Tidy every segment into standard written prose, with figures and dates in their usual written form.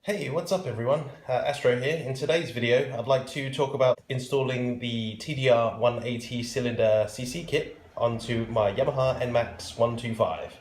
Hey, what's up everyone? Astro here. In today's video, I'd like to talk about installing the TDR 180 cylinder CC kit onto my Yamaha Nmax 125.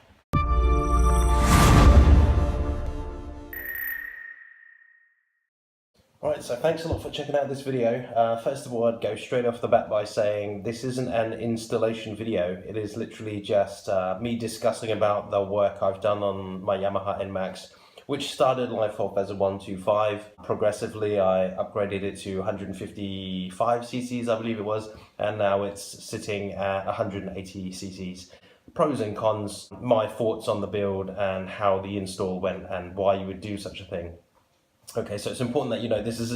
Alright, so thanks a lot for checking out this video. First of all, I'd go straight off the bat by saying this isn't an installation video. It is literally just me discussing about the work I've done on my Yamaha Nmax, which started life off as a 125. Progressively, I upgraded it to 155 cc's, I believe it was, and now it's sitting at 180 cc's. Pros and cons, my thoughts on the build and how the install went and why you would do such a thing. Okay, so it's important that you know this is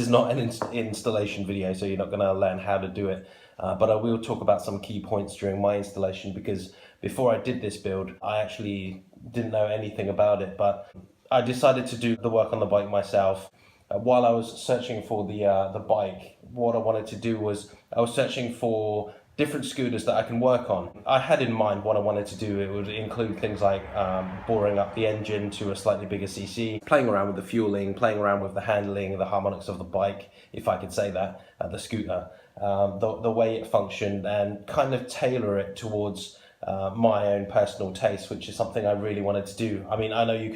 not an installation video, so you're not going to learn how to do it. But I will talk about some key points during my installation, because before I did this build, I actually didn't know anything about it. But I decided to do the work on the bike myself. While I was searching for the bike, what I wanted to do was I was searching for different scooters that I can work on. I had in mind what I wanted to do. It would include things like boring up the engine to a slightly bigger cc, playing around with the fueling, playing around with the handling, the harmonics of the bike, if I could say that, the scooter, the way it functioned, and kind of tailor it towards my own personal taste, which is something I really wanted to do. I mean, I know you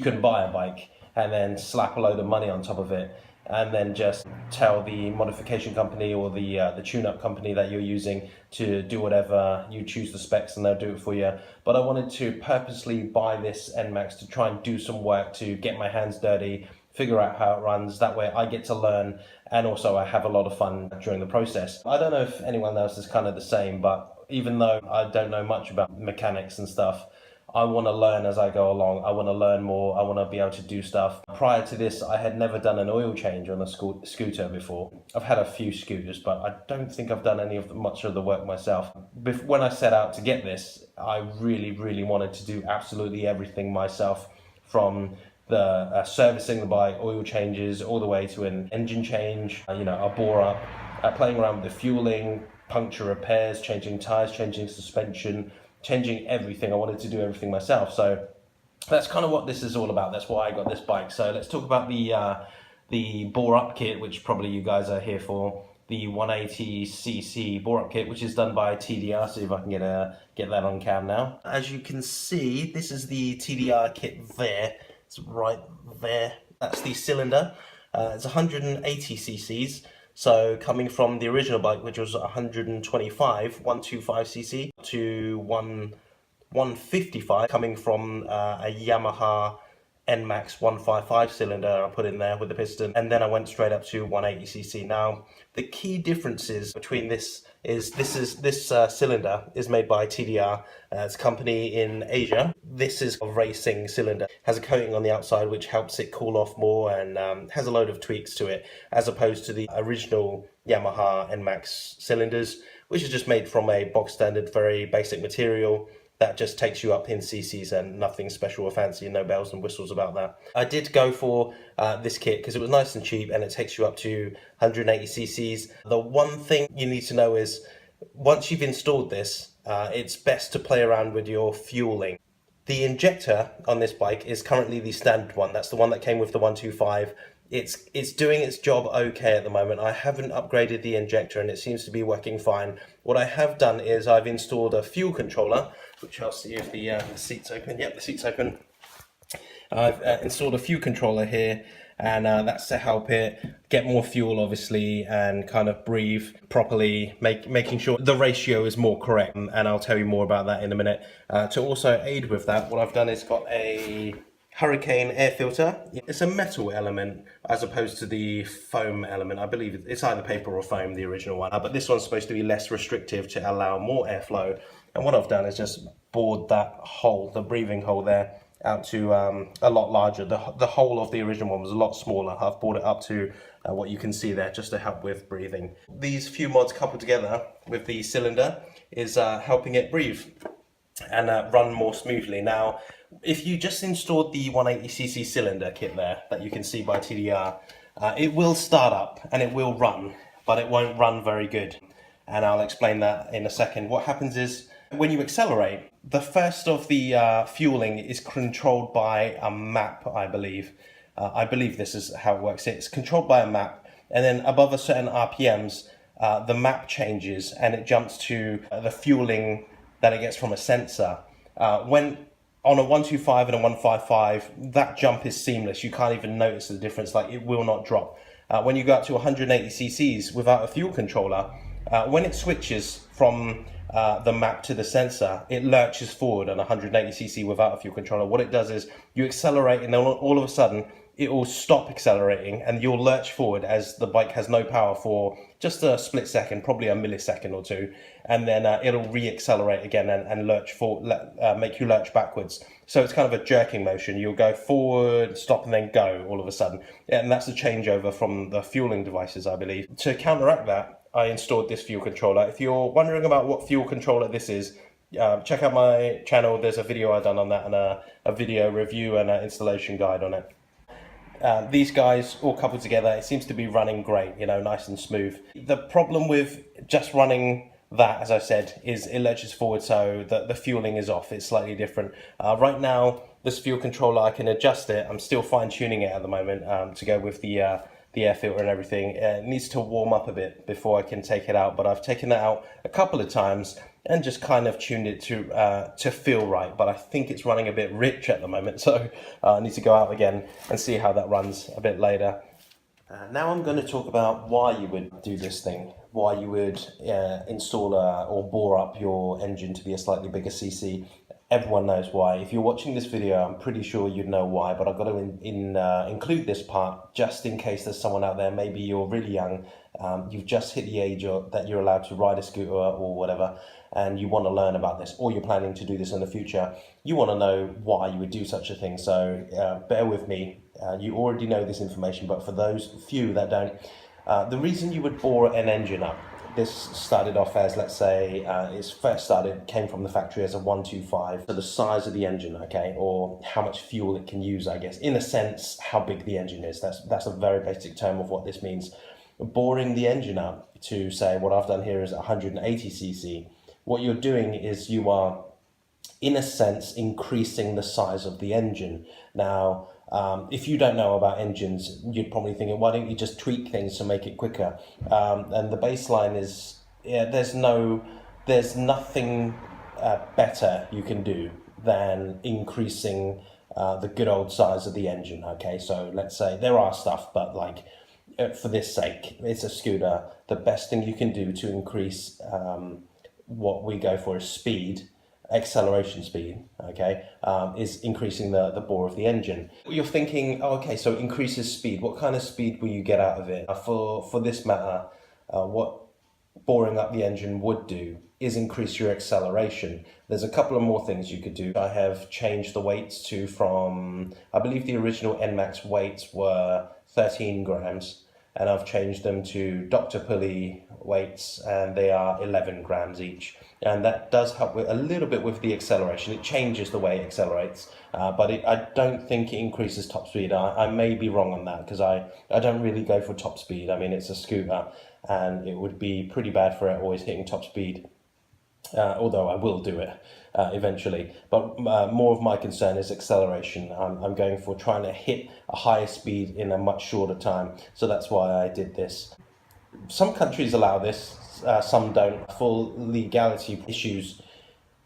can buy a bike and then slap a load of money on top of it, and then just tell the modification company or the tune-up company that you're using to do whatever, you choose the specs and they'll do it for you. But I wanted to purposely buy this Nmax to try and do some work, to get my hands dirty, figure out how it runs. That way I get to learn, and also I have a lot of fun during the process. I don't know if anyone else is kind of the same, but even though I don't know much about mechanics and stuff, I want to learn as I go along. I want to learn more. I want to be able to do stuff. Prior to this, I had never done an oil change on a scooter before. I've had a few scooters, but I don't think I've done much of the work myself. When I set out to get this, I really wanted to do absolutely everything myself, from the servicing the bike, oil changes, all the way to an engine change, a bore up, playing around with the fueling, puncture repairs, changing tires, changing suspension, changing everything. I wanted to do everything myself. So that's kind of what this is all about. That's why I got this bike. So let's talk about the bore up kit, which probably you guys are here for. The 180cc bore up kit, which is done by TDR. See if I can get that on cam now. As you can see, this is the TDR kit there. It's right there. That's the cylinder. It's 180cc's. So coming from the original bike, which was 125cc to 155, coming from a Yamaha Nmax 155 cylinder I put in there with the piston, and then I went straight up to 180cc. Now, the key differences between this cylinder is made by TDR. It's a company in Asia. This is a racing cylinder. Has a coating on the outside which helps it cool off more, and has a load of tweaks to it, as opposed to the original Yamaha Nmax cylinders, which is just made from a box standard, very basic material that just takes you up in cc's and nothing special or fancy, no bells and whistles about that. I did go for this kit because it was nice and cheap, and it takes you up to 180cc's. The one thing you need to know is, once you've installed this, it's best to play around with your fueling. The injector on this bike is currently the standard one. That's the one that came with the 125. It's doing its job okay at the moment. I haven't upgraded the injector and it seems to be working fine. What I have done is I've installed a fuel controller, which I'll see if the seat's open. Yep, the seat's open. I've installed a fuel controller here, and that's to help it get more fuel, obviously, and kind of breathe properly, making sure the ratio is more correct, and I'll tell you more about that in a minute. To also aid with that, what I've done is got a Hurricane air filter. It's a metal element as opposed to the foam element. I believe it's either paper or foam, the original one, but this one's supposed to be less restrictive to allow more airflow. And what I've done is just bored that hole, the breathing hole there, out to a lot larger. The hole of the original one was a lot smaller. I've bored it up to what you can see there, just to help with breathing. These few mods coupled together with the cylinder is helping it breathe and run more smoothly. Now, if you just installed the 180cc cylinder kit there that you can see by TDR, it will start up and it will run, but it won't run very good. And I'll explain that in a second. What happens is, when you accelerate, the first of the fueling is controlled by a map, I believe. I believe this is how it works. It's controlled by a map, and then above a certain RPMs, the map changes and it jumps to the fueling that it gets from a sensor. When on a 125 and a 155, that jump is seamless. You can't even notice the difference, like it will not drop. When you go up to 180 cc's without a fuel controller, when it switches from the map to the sensor, it lurches forward on 180cc without a fuel controller. What it does is you accelerate, and then all of a sudden it will stop accelerating and you'll lurch forward as the bike has no power for just a split second, probably a millisecond or two, and then it'll re-accelerate again and lurch forward, make you lurch backwards. So it's kind of a jerking motion. You'll go forward, stop, and then go all of a sudden. And that's a changeover from the fueling devices, I believe. To counteract that, I installed this fuel controller. If you're wondering about what fuel controller this is, check out my channel. There's a video I've done on that and a video review and an installation guide on it. These guys all coupled together, it seems to be running great, you know, nice and smooth. The problem with just running that, as I said, is it lurches forward, so the fueling is off. It's slightly different. Right now, this fuel controller, I can adjust it. I'm still fine tuning it at the moment to go with the air filter and everything. It needs to warm up a bit before I can take it out, but I've taken it out a couple of times and just kind of tuned it to feel right. But I think it's running a bit rich at the moment, so I need to go out again and see how that runs a bit later. Now I'm going to talk about why you would do this thing, why you would install or bore up your engine to be a slightly bigger cc. Everyone knows why. If you're watching this video, I'm pretty sure you'd know why, but I've got to include this part just in case there's someone out there, maybe you're really young, you've just hit the age that you're allowed to ride a scooter or whatever, and you want to learn about this, or you're planning to do this in the future. You want to know why you would do such a thing, so bear with me. You already know this information, but for those few that don't, the reason you would bore an engine up, this started off as, let's say, came from the factory as a 125. So the size of the engine, okay, or how much fuel it can use, I guess. In a sense, how big the engine is. That's a very basic term of what this means. Boring the engine up to, say, what I've done here is 180cc. What you're doing is you are, in a sense, increasing the size of the engine. Now, if you don't know about engines, you'd probably think, why don't you just tweak things to make it quicker? And the baseline is, there's nothing better you can do than increasing the good old size of the engine. Okay, so let's say there are stuff, but like for this sake, it's a scooter. The best thing you can do to increase what we go for is speed, acceleration speed, okay, is increasing the bore of the engine. You're thinking, oh, okay, so it increases speed. What kind of speed will you get out of it? For this matter, what boring up the engine would do is increase your acceleration. There's a couple of more things you could do. I have changed the weights from, I believe the original Nmax weights were 13 grams, and I've changed them to Dr. Pulley weights, and they are 11 grams each. And that does help a little bit with the acceleration. It changes the way it accelerates, but I don't think it increases top speed. I may be wrong on that, because I don't really go for top speed. I mean, it's a scooter, and it would be pretty bad for it always hitting top speed, although I will do it eventually. But more of my concern is acceleration. I'm going for trying to hit a higher speed in a much shorter time, so that's why I did this. Some countries allow this, some don't. For legality issues,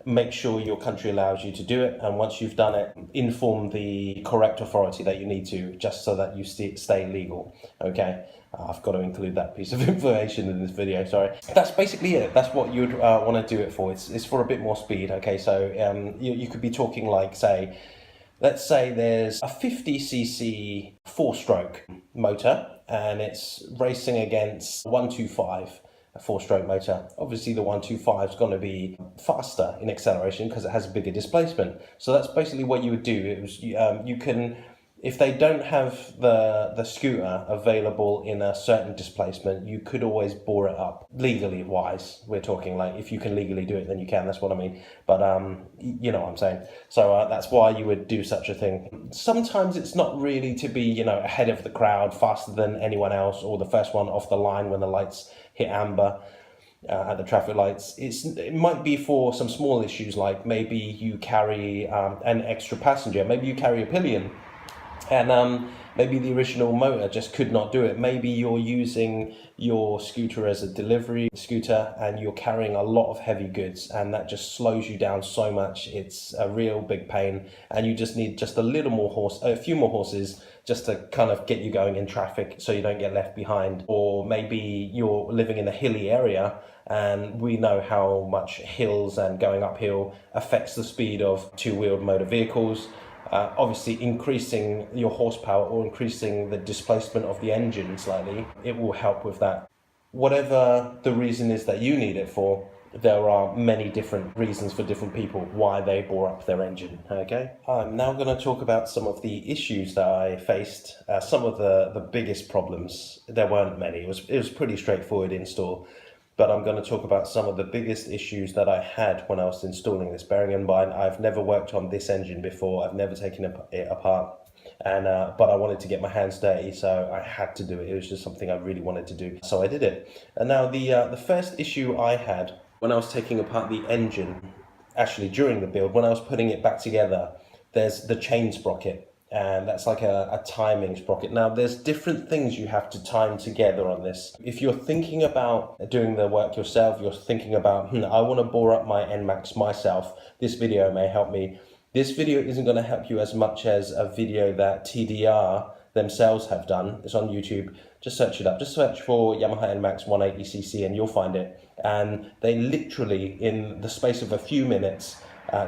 make sure your country allows you to do it, and once you've done it, inform the correct authority that you need to, just so that you stay legal. Okay, I've got to include that piece of information in this video, sorry. That's basically it. That's what you'd want to do it for. It's for a bit more speed. Okay, so you could be talking like, say, let's say there's a 50cc 4-stroke motor and it's racing against 125, a 4-stroke motor. Obviously the 125 is going to be faster in acceleration because it has a bigger displacement. So that's basically what you would do. You can, if they don't have the scooter available in a certain displacement, you could always bore it up, legally wise. We're talking like, if you can legally do it, then you can, that's what I mean. But you know what I'm saying. So that's why you would do such a thing. Sometimes it's not really to be, you know, ahead of the crowd, faster than anyone else, or the first one off the line when the lights hit amber at the traffic lights. It might be for some small issues, like maybe you carry an extra passenger, maybe you carry a pillion, And maybe the original motor just could not do it. Maybe you're using your scooter as a delivery scooter and you're carrying a lot of heavy goods, and that just slows you down so much. It's a real big pain, and you just need just a few more horses just to kind of get you going in traffic so you don't get left behind. Or maybe you're living in a hilly area, and we know how much hills and going uphill affects the speed of two-wheeled motor vehicles. Obviously, increasing your horsepower or increasing the displacement of the engine slightly, it will help with that. Whatever the reason is that you need it for, there are many different reasons for different people why they bore up their engine, okay? I'm now going to talk about some of the issues that I faced, some of the biggest problems. There weren't many, it was pretty straightforward install. But I'm going to talk about some of the biggest issues that I had when I was installing this. Bearing in mind, I've never worked on this engine before. I've never taken it apart, and but I wanted to get my hands dirty, so I had to do it. It was just something I really wanted to do, so I did it. And now the first issue I had when I was taking apart the engine, actually during the build, when I was putting it back together, there's the chain sprocket. And that's like a timing sprocket. Now, there's different things you have to time together on this. If you're thinking about doing the work yourself, you're thinking about, I want to bore up my Nmax myself, this video may help me. This video isn't going to help you as much as a video that TDR themselves have done. It's on YouTube. Just search it up. Just search for Yamaha Nmax 180cc and you'll find it. And they literally, in the space of a few minutes,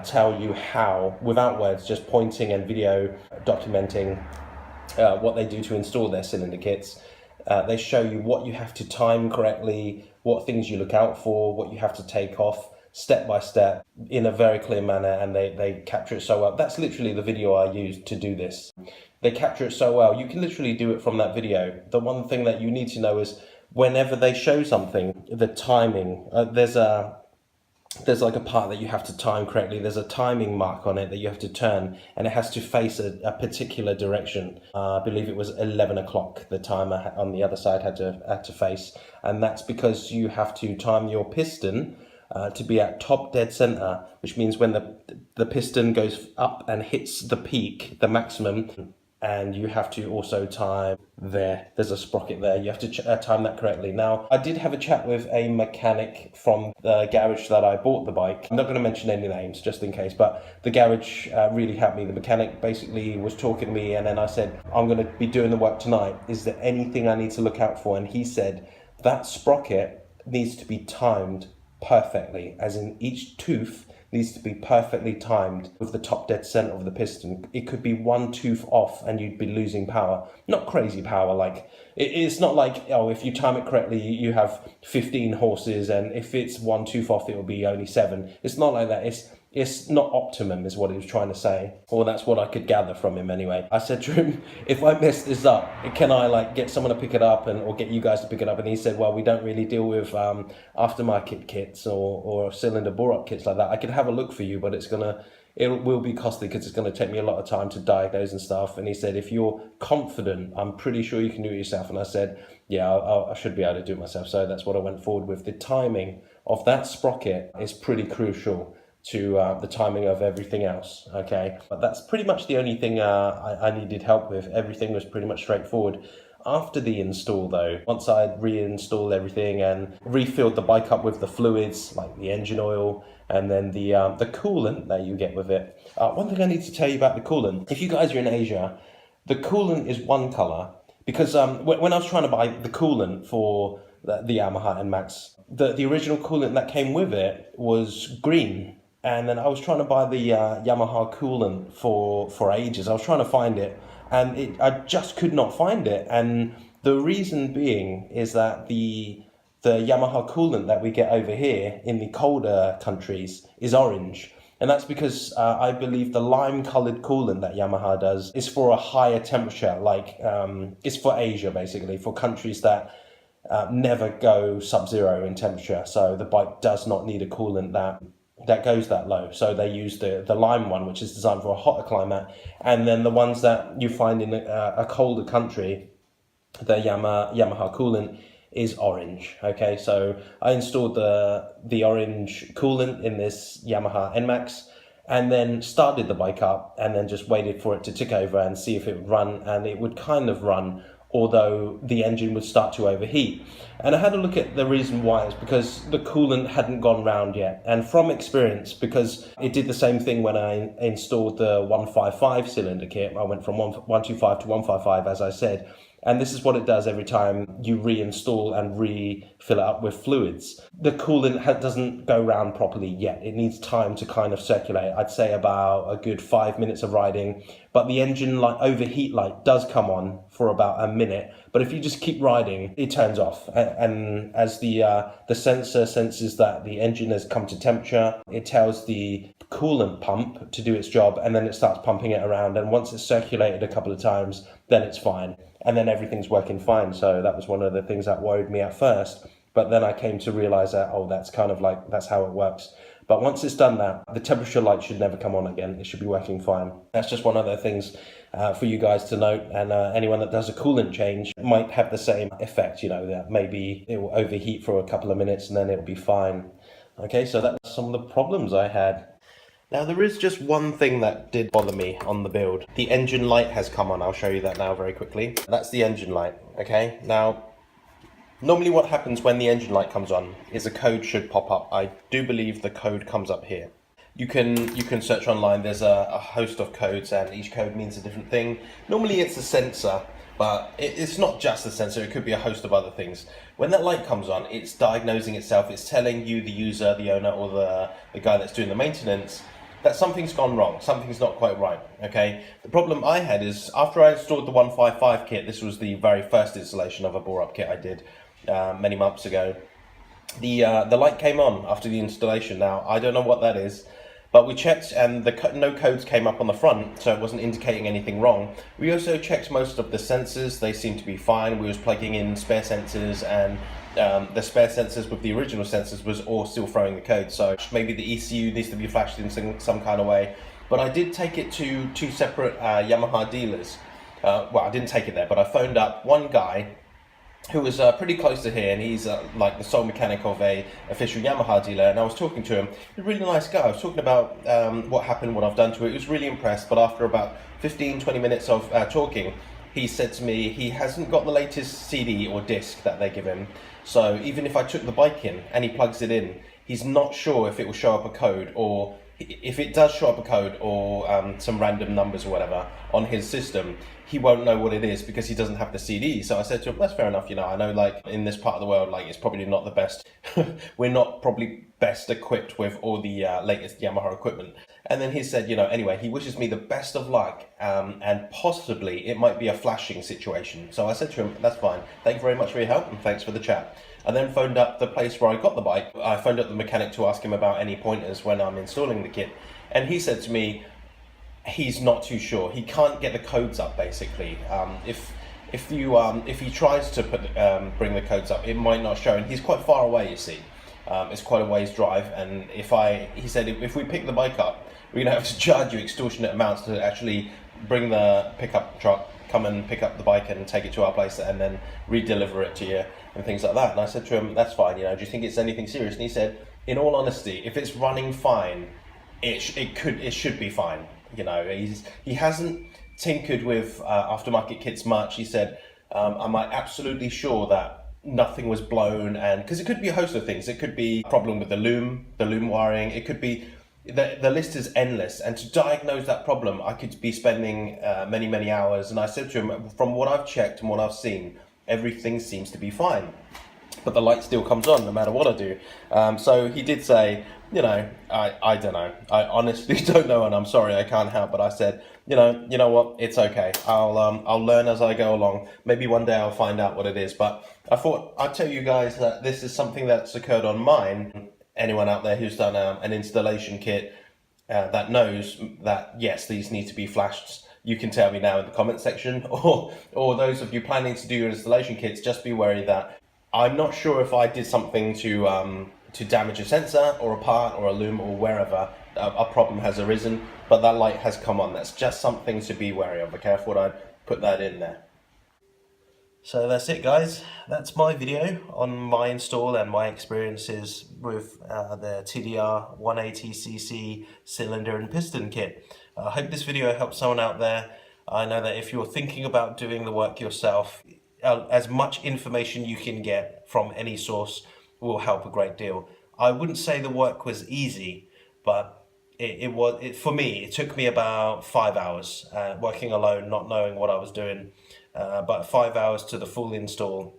tell you how, without words, just pointing and video documenting what they do to install their cylinder kits. They show you what you have to time correctly, what things you look out for, what you have to take off, step by step, in a very clear manner, and they capture it so well. That's literally the video I used to do this. They capture it so well. You can literally do it from that video. The one thing that you need to know is whenever they show something, the timing, there's like a part that you have to time correctly. There's a timing mark on it that you have to turn, and it has to face a particular direction. I believe it was 11 o'clock the timer on the other side had to face, and that's because you have to time your piston to be at top dead center, which means when the piston goes up and hits the peak, the maximum, and you have to also time there's a sprocket there, you have to time that correctly. Now, I did have a chat with a mechanic from the garage that I bought the bike. I'm not going to mention any names just in case, but the garage really helped me. The mechanic basically was talking to me, and then I said, I'm going to be doing the work tonight. Is there anything I need to look out for? And he said, that sprocket needs to be timed perfectly, as in each tooth needs to be perfectly timed with the top dead center of the piston. It could be one tooth off and you'd be losing power. Not crazy power, like it's not like, oh, if you time it correctly you have 15 horses, and if it's one tooth off it'll be only 7. It's not like that. It's not optimum is what he was trying to say, or that's what I could gather from him anyway. I said to him, if I mess this up, can I like get someone to pick it up or get you guys to pick it up? And he said, well, we don't really deal with aftermarket kits or cylinder bore-up kits like that. I could have a look for you, but it will be costly because it's going to take me a lot of time to diagnose and stuff. And he said, if you're confident, I'm pretty sure you can do it yourself. And I said, yeah, I should be able to do it myself. So that's what I went forward with. The timing of that sprocket is pretty crucial to the timing of everything else, okay? But that's pretty much the only thing I needed help with. Everything was pretty much straightforward. After the install though, once I'd reinstalled everything and refilled the bike up with the fluids, like the engine oil, and then the coolant that you get with it. One thing I need to tell you about the coolant, if you guys are in Asia, the coolant is one color, because when I was trying to buy the coolant for the Yamaha Nmax, the original coolant that came with it was green. And then I was trying to buy the Yamaha coolant for ages. I was trying to find it, and I just could not find it. And the reason being is that the Yamaha coolant that we get over here in the colder countries is orange. And that's because I believe the lime-colored coolant that Yamaha does is for a higher temperature, like it's for Asia, basically, for countries that never go sub-zero in temperature. So the bike does not need a coolant that goes that low. So they use the lime one, which is designed for a hotter climate, and then the ones that you find in a colder country, the Yamaha coolant is orange. Okay, so I installed the orange coolant in this Yamaha Nmax, and then started the bike up and then just waited for it to tick over and see if it would run, and it would kind of run, although the engine would start to overheat. And I had to look at the reason why. It's because the coolant hadn't gone round yet. And from experience, because it did the same thing when I installed the 155 cylinder kit, I went from 125 to 155, as I said. And this is what it does every time you reinstall and refill it up with fluids. The coolant doesn't go round properly yet. It needs time to kind of circulate. I'd say about a good 5 minutes of riding, but the engine light, overheat light, does come on for about a minute. But if you just keep riding, it turns off. And as the sensor senses that the engine has come to temperature, it tells the coolant pump to do its job, and then it starts pumping it around. And once it's circulated a couple of times, then it's fine. And then everything's working fine. So that was one of the things that worried me at first. But then I came to realize that, oh, that's kind of like, that's how it works. But once it's done that, the temperature light should never come on again. It should be working fine. That's just one of the things for you guys to note. And anyone that does a coolant change might have the same effect, you know, that maybe it will overheat for a couple of minutes and then it'll be fine. Okay, so that was some of the problems I had. Now there is just one thing that did bother me on the build. The engine light has come on. I'll show you that now very quickly. That's the engine light, okay? Now, normally what happens when the engine light comes on is a code should pop up. I do believe the code comes up here. You can search online. There's a host of codes and each code means a different thing. Normally it's a sensor, but it's not just a sensor. It could be a host of other things. When that light comes on, it's diagnosing itself. It's telling you, the user, the owner, or the guy that's doing the maintenance, that something's gone wrong, something's not quite right, okay? The problem I had is, after I installed the 155 kit, this was the very first installation of a bore-up kit I did many months ago, the light came on after the installation. Now, I don't know what that is, but we checked and no codes came up on the front, so it wasn't indicating anything wrong. We also checked most of the sensors. They seemed to be fine. We was plugging in spare sensors, and the spare sensors with the original sensors was all still throwing the code. So maybe the ECU needs to be flashed in some kind of way. But I did take it to two separate Yamaha dealers. Well, I didn't take it there, but I phoned up one guy who was pretty close to here, and he's like the sole mechanic of a official Yamaha dealer, and I was talking to him. He's a really nice guy. I was talking about what happened, what I've done to it. He was really impressed, but after about 15-20 minutes of talking, he said to me he hasn't got the latest CD or disc that they give him, so even if I took the bike in and he plugs it in, he's not sure if it will show up a code, or if it does show up a code or some random numbers or whatever on his system, he won't know what it is because he doesn't have the CD. So I said to him, that's fair enough, you know, I know like in this part of the world, like it's probably not the best, we're not probably best equipped with all the latest Yamaha equipment. And then he said, you know, anyway, he wishes me the best of luck, and possibly it might be a flashing situation. So I said to him, that's fine, thank you very much for your help and thanks for the chat. I then phoned up the place where I got the bike. I phoned up the mechanic to ask him about any pointers when I'm installing the kit, and he said to me he's not too sure. He can't get the codes up basically. If he tries to bring the codes up, it might not show, and he's quite far away, you see. It's quite a ways drive, and he said if we pick the bike up, we're gonna have to charge you extortionate amounts to actually bring the pickup truck, come and pick up the bike and take it to our place and then re-deliver it to you and things like that. And I said to him, that's fine, you know, do you think it's anything serious? And he said, in all honesty, if it's running fine, it should be fine. You know, he hasn't tinkered with aftermarket kits much. He said, am I absolutely sure that nothing was blown? And because it could be a host of things. It could be a problem with the loom wiring. It could be, the list is endless. And to diagnose that problem, I could be spending many hours. And I said to him, from what I've checked and what I've seen, everything seems to be fine. But the light still comes on no matter what I do. So he did say, you know, I don't know. I honestly don't know, and I'm sorry, I can't help. But I said, you know what, it's okay. I'll learn as I go along. Maybe one day I'll find out what it is. But I thought I'd tell you guys that this is something that's occurred on mine. Anyone out there who's done an installation kit that knows that yes, these need to be flashed, you can tell me now in the comment section, or those of you planning to do your installation kits, just be wary that I'm not sure if I did something to damage a sensor or a part or a loom or wherever a problem has arisen, but that light has come on. That's just something to be wary of. Okay, I thought I'd put that in there. So that's it, guys. That's my video on my install and my experiences with the TDR 180cc cylinder and piston kit. I hope this video helps someone out there. I know that if you're thinking about doing the work yourself, as much information you can get from any source will help a great deal. I wouldn't say the work was easy, but for me, it took me about 5 hours working alone, not knowing what I was doing. But 5 hours to the full install,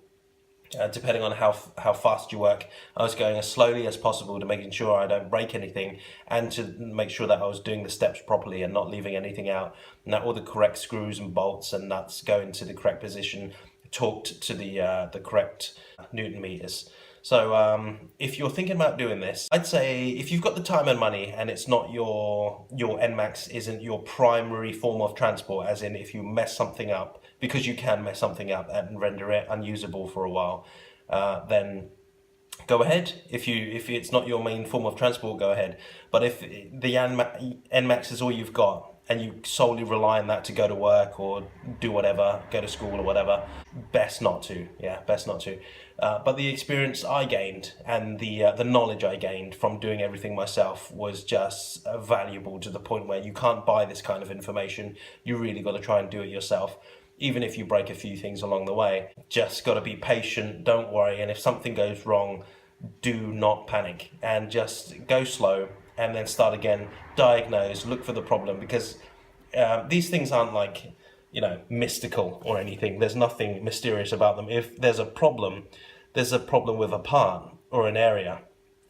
depending on how fast you work. I was going as slowly as possible to making sure I don't break anything, and to make sure that I was doing the steps properly and not leaving anything out, and that all the correct screws and bolts and nuts go into the correct position, torqued to the correct Newton meters. So if you're thinking about doing this, I'd say if you've got the time and money and it's not your Nmax isn't your primary form of transport, as in if you mess something up, because you can mess something up and render it unusable for a while, then go ahead. If it's not your main form of transport, go ahead. But if the Nmax is all you've got and you solely rely on that to go to work or do whatever, go to school or whatever, best not to. Yeah, best not to. But the experience I gained and the knowledge I gained from doing everything myself was just valuable, to the point where you can't buy this kind of information. You really got to try and do it yourself. Even if you break a few things along the way, just got to be patient, don't worry, and if something goes wrong, do not panic and just go slow and then start again, diagnose, look for the problem, because these things aren't like, mystical or anything. There's nothing mysterious about them. If there's a problem with a part or an area,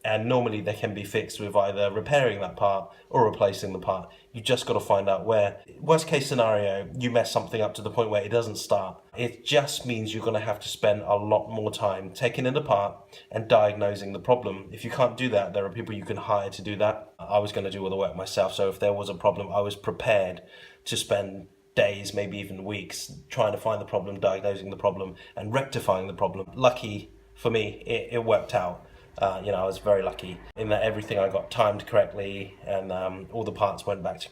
and normally they can be fixed with either repairing that part or replacing the part. You just got to find out where. Worst case scenario, you mess something up to the point where it doesn't start. It just means you're going to have to spend a lot more time taking it apart and diagnosing the problem. If you can't do that, there are people you can hire to do that. I was going to do all the work myself, so if there was a problem, I was prepared to spend days, maybe even weeks, trying to find the problem, diagnosing the problem, and rectifying the problem. Lucky for me, it worked out. I was very lucky in that everything I got timed correctly, and all the parts went back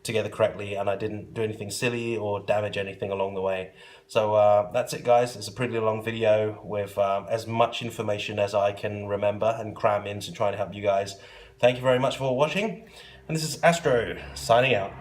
together correctly, and I didn't do anything silly or damage anything along the way. So that's it, guys. It's a pretty long video with as much information as I can remember and cram in to try and help you guys. Thank you very much for watching, and this is Astro signing out.